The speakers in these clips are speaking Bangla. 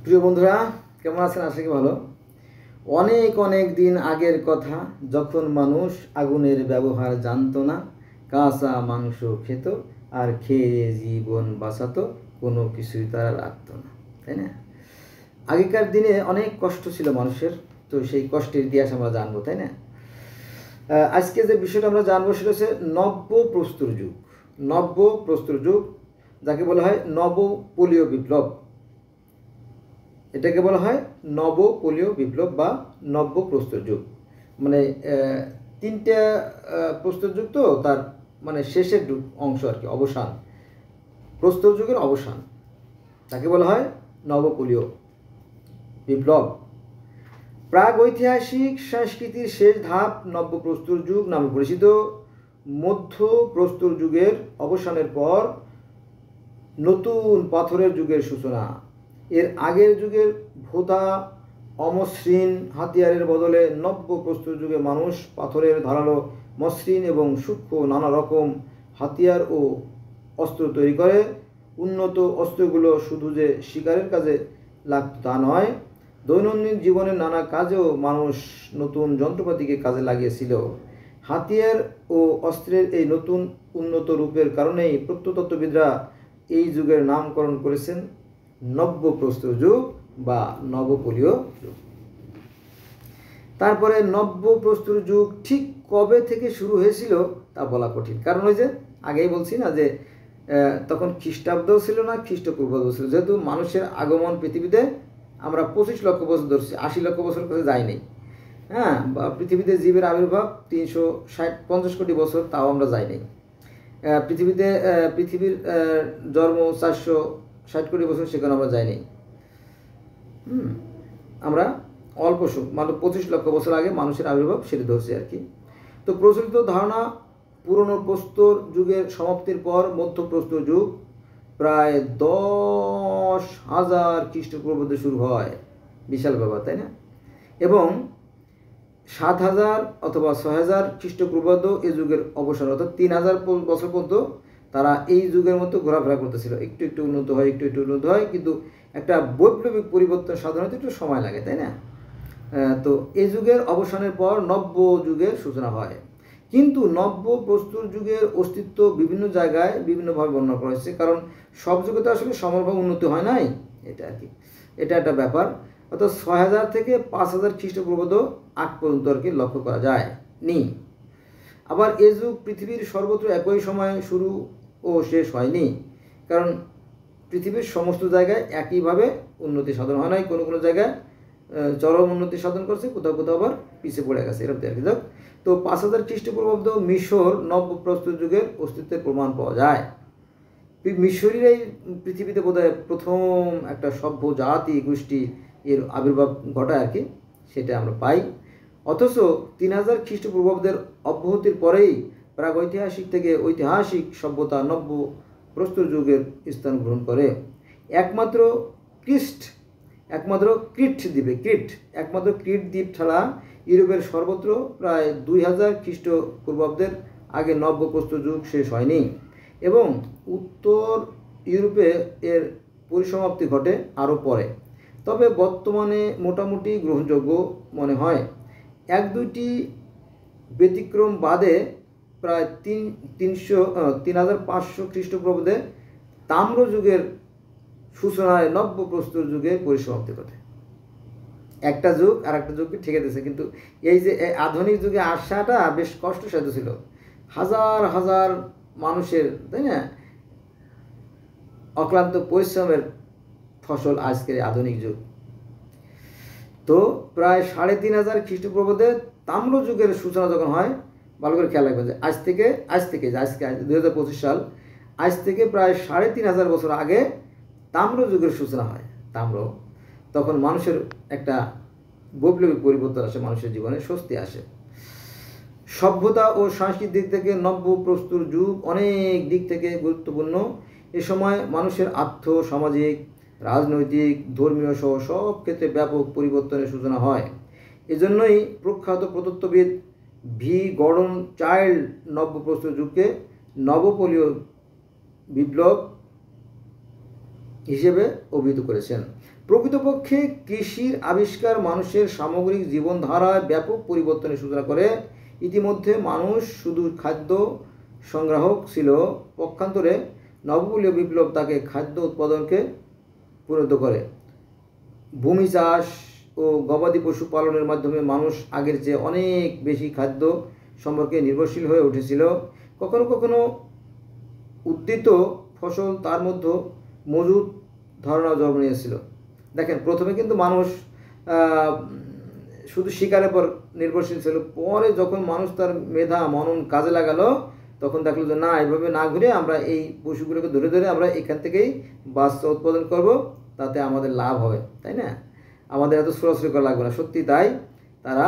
প্রিয় বন্ধুরা, কেমন আছেন? আশা করি ভালো। অনেক অনেক দিন আগের কথা, যখন মানুষ আগুনের ব্যবহার জানতো না, কাঁচা মাংস খেত আর খেয়ে জীবন বাঁচাতো, কোনো কিছুই তারা রাখতো না, তাই না? আগেকার দিনে অনেক কষ্ট ছিল মানুষের, তো সেই কষ্টের ইতিহাস আমরা জানবো, তাই না? আজকে যে বিষয়টা আমরা জানবো সেটা হচ্ছে নব্য প্রস্তর যুগ। নব্য প্রস্তর যুগ, যাকে বলা হয় নব পোলীয় বিপ্লব। এটাকে বলা হয় নব পোলীয় বিপ্লব বা নব্য প্রস্তর যুগ। মানে তিনটা প্রস্তর যুগ, তো তার মানে শেষের অংশ আর কি, অবসান, প্রস্তর যুগের অবসান, তাকে বলা হয় নবপোলীয় বিপ্লব। প্রাগ ঐতিহাসিক সংস্কৃতির শেষ ধাপ নব্য প্রস্তর যুগ নামে পরিচিত। মধ্য প্রস্তর যুগের অবসানের পর নতুন পাথরের যুগের সূচনা। এর আগের যুগের ভোঁতা অমসৃণ হাতিয়ারের বদলে নব্য প্রস্তর যুগে মানুষ পাথরের ধারালো, মসৃণ এবং সূক্ষ্ম নানা রকম হাতিয়ার ও অস্ত্র তৈরি করে। উন্নত অস্ত্রগুলো শুধু যে শিকারের কাজে লাগত তা নয়, দৈনন্দিন জীবনের নানা কাজেও মানুষ নতুন যন্ত্রপাতিকে কাজে লাগিয়েছিল। হাতিয়ার ও অস্ত্রের এই নতুন উন্নত রূপের কারণেই প্রত্নতত্ত্ববিদরা এই যুগের নামকরণ করেছেন নব্য প্রস্তর যুগ বা নবপোলীয় যুগ। তারপরে নব্য প্রস্তর যুগ ঠিক কবে থেকে শুরু হয়েছিল তা বলা কঠিন, কারণ ওই যে আগেই বলছি না যে তখন খ্রিস্টাব্দও ছিল না, খ্রিস্টপূর্বাব্দও ছিল। যেহেতু মানুষের আগমন পৃথিবীতে আমরা 25 লক্ষ বছর ধরছি, 80 লক্ষ বছর কাছে যায়নি। হ্যাঁ, পৃথিবীতে জীবের আবির্ভাব 350 কোটি বছর, তাও আমরা যাইনি। পৃথিবীর জন্ম 460 কোটি বছর, সেখানে আমরা যাইনি। আমরা অল্প মাত্র 25 লক্ষ বছর আগে মানুষের আবির্ভাব সেটা ধরছি আর কি। তো প্রচলিত ধারণা, পুরনো প্রস্তর যুগের সমাপ্তির পর মধ্য প্রস্তর যুগ প্রায় 10,000 খ্রিস্টপূর্বাব্দে শুরু হয়। বিশাল ব্যাপার, তাই না? এবং 7,000 অথবা 6,000 খ্রিস্টপূর্বাব্দ এই যুগের অবসান, অর্থাৎ 3,000 বছর পর্যন্ত তারা এই যুগের মতো ঘোরাফেরা করতেছিল। একটু একটু উন্নত হয়, একটু একটু উন্নত হয়, কিন্তু একটা বৈপ্লবিক পরিবর্তন সাধারণত একটু সময় লাগে, তাই না? তো এই যুগের অবসানের পর নব্য যুগের সূচনা হয়। কিন্তু নব্য প্রস্তর যুগের অস্তিত্ব বিভিন্ন জায়গায় বিভিন্নভাবে বর্ণনা করা হয়েছে, কারণ সব যুগে তো আসলে সমানভাবে উন্নতি হয় নাই, এটা আর কি, এটা একটা ব্যাপার। অর্থাৎ 6,000 থেকে 5,000 খ্রিস্টপূর্বাব্দ আগ পর্যন্ত আর কি লক্ষ্য করা যায় নি। আবার এ যুগ পৃথিবীর সর্বত্র একই সময়ে শুরু ও শেষ হয়নি, কারণ পৃথিবীর সমস্ত জায়গায় একইভাবে উন্নতি সাধন হয় নাই। কোনো কোনো জায়গায় চরম উন্নতি সাধন করছে, কোথাও কোথাও আবার পিছিয়ে পড়ে গেছে, এরকম আর কি। তো 5,000 খ্রিস্টপূর্বাব্দ মিশর নব্য প্রস্তর যুগের অস্তিত্বের প্রমাণ পাওয়া যায়। মিশরীরাই পৃথিবীতে বোধহয় প্রথম একটা সভ্য জাতি গোষ্ঠী এর আবির্ভাব ঘটায় আর কি, সেটা আমরা পাই। অথচ 3,000 খ্রিস্টপূর্বাব্দের অব্যাহতির পরেই প্রাগৈতিহাসিক থেকে ঐতিহাসিক সভ্যতা নব্য প্রস্তর যুগের স্থান গ্রহণ করে। একমাত্র ক্রিট দ্বীপ ছাড়া ইউরোপের সর্বত্র প্রায় 2,000 খ্রিস্টপূর্বাব্দের আগে নব্য প্রস্তর যুগ শেষ হয়নি, এবং উত্তর ইউরোপে এর পরিসমাপ্তি ঘটে আরও পরে। তবে বর্তমানে মোটামুটি গ্রহণযোগ্য মনে হয়। 1-2টি ব্যতিক্রম বাদে প্রায় 3,500 খ্রিস্টপূর্বাব্দে তাম্র যুগের সূচনায় নব্য প্রস্তর যুগের পরিসমাপ্তি ঘটে। একটা যুগ আর একটা যুগকে ঠেকে দিয়েছে, কিন্তু এই যে আধুনিক যুগে আসাটা বেশ কষ্টসাধ্য ছিল। হাজার হাজার মানুষের, তাই না, অক্লান্ত পরিশ্রমের ফসল আজকের আধুনিক যুগ। তো প্রায় 3,500 খ্রিস্টপূর্বাব্দে তাম্র যুগের সূচনা যখন হয়, ভালো করে খেয়াল রাখবেন যে আজকে 2025 সাল, আজ থেকে প্রায় 3,500 বছর আগে তাম্র যুগের সূচনা হয়। তখন মানুষের একটা বৈপ্লবিক পরিবর্তন আসে, মানুষের জীবনে স্বস্তি আসে। সভ্যতা ও সাংস্কৃতিক দিক থেকে নব্য প্রস্তর যুগ অনেক দিক থেকে গুরুত্বপূর্ণ। এ সময় মানুষের সামাজিক, রাজনৈতিক, ধর্মীয় সহ সব ক্ষেত্রে ব্যাপক পরিবর্তনের সূচনা হয়। এজন্যই প্রখ্যাত প্রত্নতত্ত্ববিদ ভি গর্ডন চাইল্ড নব্য প্রস্তর যুগকে নবপোলীয় বিপ্লব হিসেবে অভিহিত করেছেন। প্রকৃতপক্ষে কৃষির আবিষ্কার মানুষের সামগ্রিক জীবনধারায় ব্যাপক পরিবর্তনের সূচনা করে। ইতিমধ্যে মানুষ শুধু খাদ্য সংগ্রাহক ছিল, পক্ষান্তরে নবপলীয় বিপ্লব তাকে খাদ্য উৎপাদনকে পরিণত করে। ভূমি চাষ ও গবাদি পশু পালনের মাধ্যমে মানুষ আগের চেয়ে অনেক বেশি খাদ্য সম্পর্কে নির্ভরশীল হয়ে উঠেছিল। কখনো কখনো উদ্ভিদ ফসল তার মধ্যে মজুদ ধারণা জন্ম নিয়েছিল। দেখেন, প্রথমে কিন্তু মানুষ শুধু শিকারের পর নির্ভরশীল ছিল। পরে যখন মানুষ তার মেধা মনন কাজে লাগালো, তখন দেখলো যে না, এভাবে না ঘুরে আমরা এই পশুগুলোকে ধরে ধরে আমরা এখান থেকেই বাচ্চা উৎপাদন করব, তাতে আমাদের লাভ হবে, তাই না? আমাদের এত সরাসরি করা লাগবে না। সত্যি তাই তারা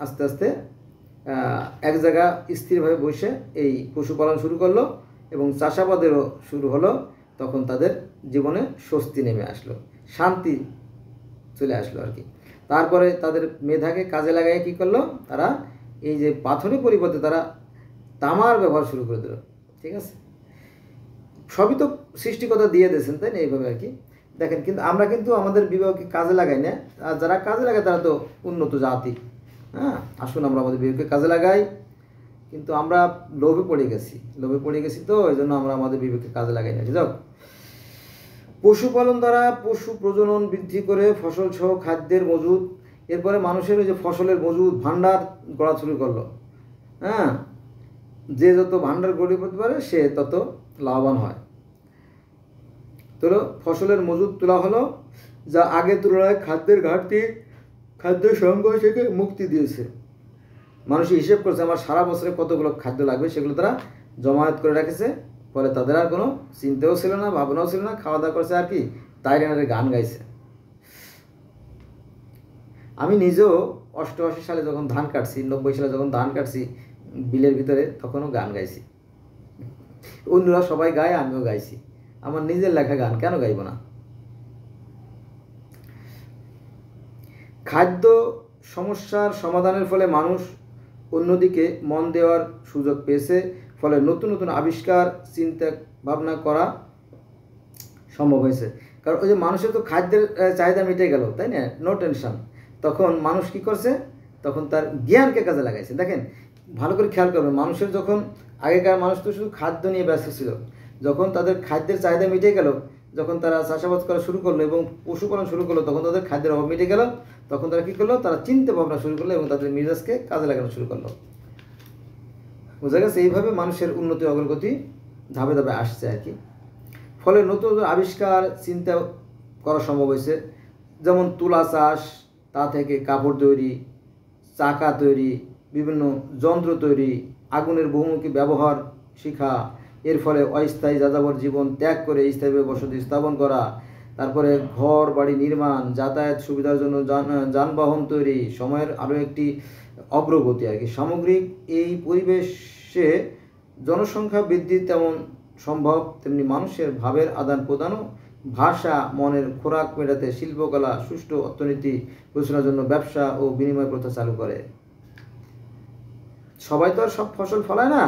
আস্তে আস্তে এক জায়গা স্থিরভাবে বসে এই পশুপালন শুরু করলো এবং চাষাবাদেরও শুরু হলো। তখন তাদের জীবনে স্বস্তি নেমে আসলো, শান্তি চলে আসলো আর কি। তারপরে তাদের মেধাকে কাজে লাগাই কী করলো, তারা এই যে পাথরের পরিবর্তে তারা তামার ব্যবহার শুরু করে দিল। ঠিক আছে, সবই তো সৃষ্টিকর্তা দিয়ে দিয়েছেন, তাই না? এইভাবে আর কি। দেখেন, কিন্তু আমরা কিন্তু আমাদের বিবেককে কাজে লাগাই না। আর যারা কাজে লাগায় তারা তো উন্নত জাতি। হ্যাঁ, আসুন আমরা আমাদের বিবেককে কাজে লাগাই। কিন্তু আমরা লোভে পড়ে গেছি তো এই জন্য আমরা আমাদের বিবেককে কাজে লাগাই না। যাক, পশুপালন দ্বারা পশু প্রজনন বৃদ্ধি করে ফসল সহ খাদ্যের মজুদ, এরপরে মানুষের ওই যে ফসলের মজুদ ভাণ্ডার গড়া শুরু করলো। হ্যাঁ, যে যত ভাণ্ডার গড়ে পড়তে পারে সে তত লাভবান হয়। তো ফসলের মজুদ তোলা হলো, যা আগের তুলনায় খাদ্যের ঘাটতি, খাদ্য সংকট থেকে মুক্তি দিয়েছে। মানুষ হিসেব করছে আমার সারা বছরে কতগুলো খাদ্য লাগবে, সেগুলো তারা জমায়েত করে রেখেছে। ফলে তাদের আর কোনো চিন্তাও ছিল না, ভাবনাও ছিল না, খাওয়া দাওয়া করছে আর কি, তাই গান গাইছে। আমি নিজেও 88 সালে যখন ধান কাটছি, 90 সালে যখন ধান কাটছি বিলের ভিতরে, তখনও গান গাইছি। অন্যরা সবাই গায়, আমিও গাইছি। আমার নিজের লেখা গান কেন গাইব না? খাদ্য সমস্যার সমাধানের ফলে মানুষ অন্যদিকে মন দেওয়ার সুযোগ পেয়েছে। ফলে নতুন নতুন আবিষ্কার, চিন্তা ভাবনা করা সম্ভব হয়েছে। কারণ ওই যে মানুষের তো খাদ্যের চাহিদা মিটে গেল, তাই না? No tension. তখন মানুষ কি করছে, তখন তার জ্ঞানকে কাজে লাগাইছে। দেখেন, ভালো করে খেয়াল করবেন, মানুষের যখন আগেকার মানুষ তো শুধু খাদ্য নিয়ে ব্যস্ত ছিল, যখন তাদের খাদ্যের চাহিদা মিটে গেল, যখন তারা চাষাবাদ করা শুরু করলো এবং পশুপালন শুরু করলো, তখন তাদের খাদ্যের অভাব মিটে গেল। তখন তারা কী করলো, তারা চিন্তা ভাবনা শুরু করলো এবং তাদের মেজাজকে কাজে লাগানো শুরু করলো। বোঝা গেছে? এইভাবে মানুষের উন্নতি অগ্রগতি ধাপে ধাপে আসছে আর কি। ফলে নতুন নতুন আবিষ্কার, চিন্তা করা সম্ভব হয়েছে। যেমন তুলা চাষ, তা থেকে কাপড় তৈরি, চাকা তৈরি, বিভিন্ন যন্ত্র তৈরি, আগুনের বহুমুখী ব্যবহার শিখা, এর ফলে অস্থায়ী যাযাবর জীবন ত্যাগ করে স্থায়ীভাবে বসতি স্থাপন করা, তারপরে ঘর বাড়ি নির্মাণ, যাতায়াত সুবিধার জন্য যানবাহন তৈরি, সময়ের আরও একটি অগ্রগতি আর কি। সামগ্রিক এই পরিবেশে জনসংখ্যা বৃদ্ধি তেমন সম্ভব, তেমনি মানুষের ভাবের আদান প্রদানও, ভাষা, মনের খোরাক মেটাতে শিল্পকলা, সুষ্ঠু অর্থনীতি পরিচালনার জন্য ব্যবসা ও বিনিময় প্রথা চালু করে। সবাই তো আর সব ফসল ফলায় না,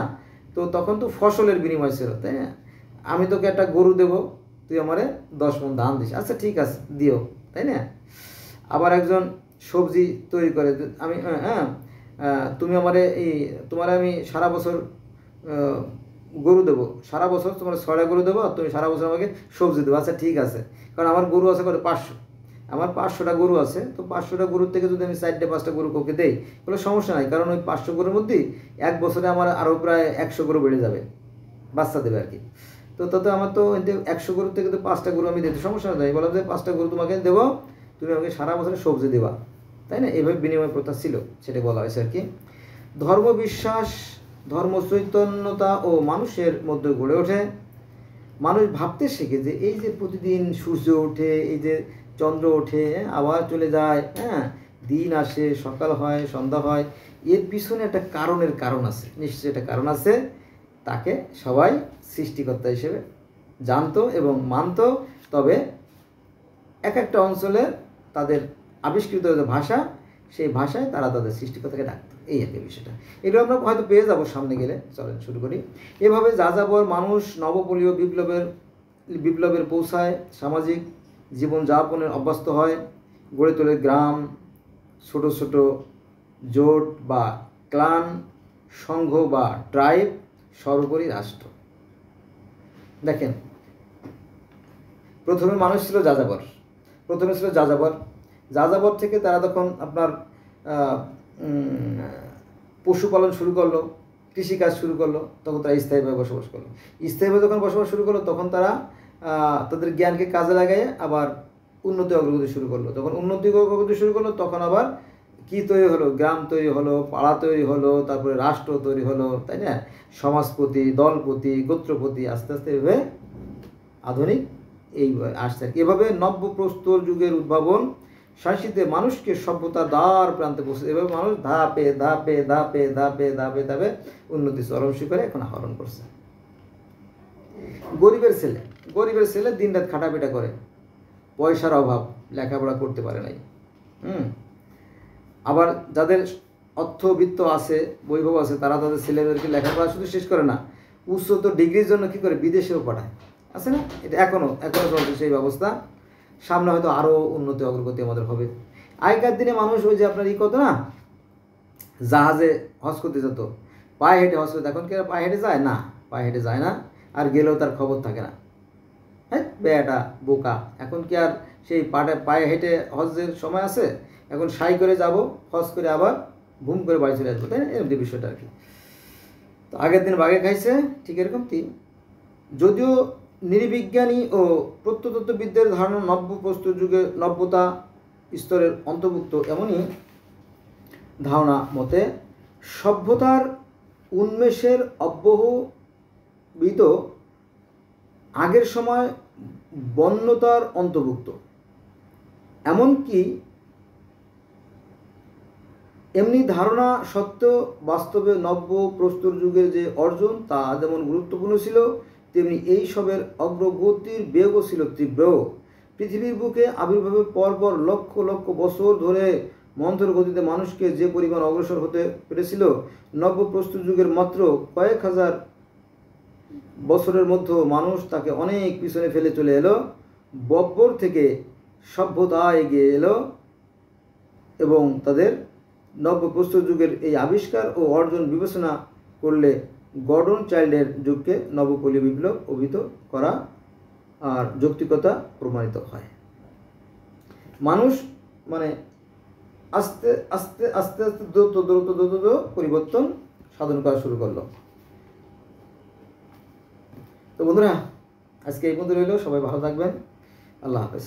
তো তখন তো ফসলের বিনিময় ছিল, তাই না? আমি তোকে একটা গরু দেবো, তুই আমারে 10 মণ ধান দিস, আচ্ছা ঠিক আছে দিও, তাই না? আবার একজন সবজি তৈরি করে, আমি তুমি আমারে তোমার আমি সারা বছর গরু দেবো, সারা বছর তোমার 6টা গরু দেবো, আর তুমি সারা বছর আমাকে সবজি দেবো, আচ্ছা ঠিক আছে। কারণ আমার গরু আছে করে 500, আমার 500টা গরু আছে, তো 500টা গরুর থেকে যদি আমি 4-5টা গরু কাউকে দেই, কোনো সমস্যা নাই। কারণ ওই 500 গরুর মধ্যেই এক বছরে আমার আরও প্রায় 100 গরু বেড়ে যাবে, বাচ্চা দেবে আর কি। তো তাতে আমার তো 100 গরুর থেকে তো 5টা গরু আমি দিতে সমস্যা নেই। বললাম যে 5টা গরু তোমাকে দেবো, তুমি আমাকে সারা বছরে সবজি দেবা, তাই না? এইভাবে বিনিময় প্রথা ছিল, সেটা বলা হয়েছে আর কি। ধর্ম বিশ্বাস, ধর্ম চৈতন্যতা ও মানুষের মধ্যে গড়ে ওঠে। মানুষ ভাবতে শেখে যে এই যে প্রতিদিন সূর্য ওঠে, এই যে চন্দ্র ওঠে, আবার চলে যায়, হ্যাঁ, দিন আসে, সকাল হয়, সন্ধ্যা হয়, এর পিছনে একটা কারণ আছে, নিশ্চয়ই একটা কারণ আছে। তাকে সবাই সৃষ্টিকর্তা হিসেবে জানতো এবং মানতো। তবে এক একটা অঞ্চলে তাদের আবিষ্কৃত যে ভাষা, সেই ভাষায় তারা তাদের সৃষ্টিকর্তাকে ডাকতো, এই একটা বিষয়টা। এগুলো আমরা হয়তো পেয়ে যাবো সামনে গেলে। চলেন শুরু করি। এভাবে যাযাবর মানুষ নবপলীয় বিপ্লবের বিপ্লবের পৌঁছায়, সামাজিক জীবনযাপনের অভ্যস্ত হয়, গড়ে তোলে গ্রাম, ছোট ছোট জোট বা ক্লান, সংঘ বা ট্রাইব, সর্বোপরি রাষ্ট্র। দেখেন, প্রথমে মানুষ ছিল যাযাবর, যাযাবর থেকে তারা তখন আপনার পশুপালন শুরু করলো, কৃষিকাজ শুরু করলো, তখন তারা স্থায়ীভাবে বসবাস করলো। স্থায়ীভাবে যখন বসবাস শুরু করলো তখন তারা তাদের জ্ঞানকে কাজে লাগায় আবার উন্নতি অগ্রগতি শুরু করলো। যখন উন্নতি অগ্রগতি শুরু করলো তখন আবার কি তৈরি হলো, গ্রাম তৈরি হলো, পাড়া তৈরি হলো, তারপরে রাষ্ট্র তৈরি হলো, তাই না, সমাজপতি, দলপতি, গোত্রপতি, আস্তে আস্তে এভাবে আধুনিক এই আসছে। এভাবে নব্যপ্রস্তর যুগের উদ্ভাবন শাসিতে মানুষকে সভ্যতার দ্বার প্রান্তে পৌঁছে, এভাবে মানুষ ধাপে ধাপে ধাপে ধাপে ধাপে ধাপে উন্নতি চরম শিখরে এখন আহরণ করছে। গরিবের ছেলে দিনরাত খাটাপিটা করে, পয়সার অভাব, লেখাপড়া করতে পারে নাই। আবার যাদের অর্থবিত্ত আছে, বৈভব আছে, তারা তাদের ছেলেদেরকে লেখাপড়া শুধু শেষ করে না, উচ্চতর ডিগ্রির জন্য কি করে, বিদেশেও পাঠায়। আছে না, এটা এখনো চলছে সেই ব্যবস্থা। সামনে হয়তো আরও উন্নতি অগ্রগতি আমাদের হবে। আগেকার দিনে মানুষ ওই যে আপনার করতো না, জাহাজে হজ করতে যেত, পায়ে হেঁটে হজ করতে। এখন কি আর পায়ে হেঁটে যায়? না, পায়ে হেঁটে যায় না, আর গেলেও তার খবর থাকে না। হ্যাঁ, বেটা বোকা, এখন কি আর সেই পায়ে হেঁটে হজের সময় আছে? এখন সাই করে যাব, হজ করে আবার ঘুম করে বাড়ি চলে আসবো, তাই না? এরকম বিষয়টা আর কি। তো আগের দিন বাঘে খাইছে, ঠিক এরকম যদিও নৃবিজ্ঞানী ও প্রত্নতত্ত্ববিদদের ধারণা নব্যপ্রস্তর যুগে নব্যতা স্তরের অন্তর্ভুক্ত, এমনই ধারণা মতে সভ্যতার উন্মেষের অব্যবহিত আগের সময় বন্যতার অন্তর্ভুক্ত। এমনকি এমনি ধারণা সত্ত্বেও বাস্তবে নব্যপ্রস্তর যুগের যে অর্জন তা যেমন গুরুত্বপূর্ণ ছিল, তেমনি এই সবের অগ্রগতির বেগও ছিল তীব্র। পৃথিবীর বুকে আবির্ভাবের পরপর লক্ষ লক্ষ বছর ধরে মন্থর গতিতে মানুষকে যে পরিমাণ অগ্রসর হতে পেরেছিল, নব্যপ্রস্তর যুগের মাত্র কয়েক হাজার বছরের মধ্যে মানুষ তাকে অনেক পিছনে ফেলে চলে এলো। বব্বর থেকে সভ্যতা এগিয়ে এলো এবং তাদের নব্যপ্রস্তর যুগের এই আবিষ্কার ও অর্জন বিবেচনা করলে গর্ডন চাইল্ডের যুগকে নবপলীয় বিপ্লব অভিহিত করা আর যৌক্তিকতা প্রমাণিত হয়। মানুষ মানে আস্তে আস্তে আস্তে আস্তে দ্রুত পরিবর্তন সাধন করা শুরু করলো। তো বন্ধুরা, আজকে এই পর্যন্ত রইল। সবাই ভালো থাকবেন। আল্লাহ হাফেজ।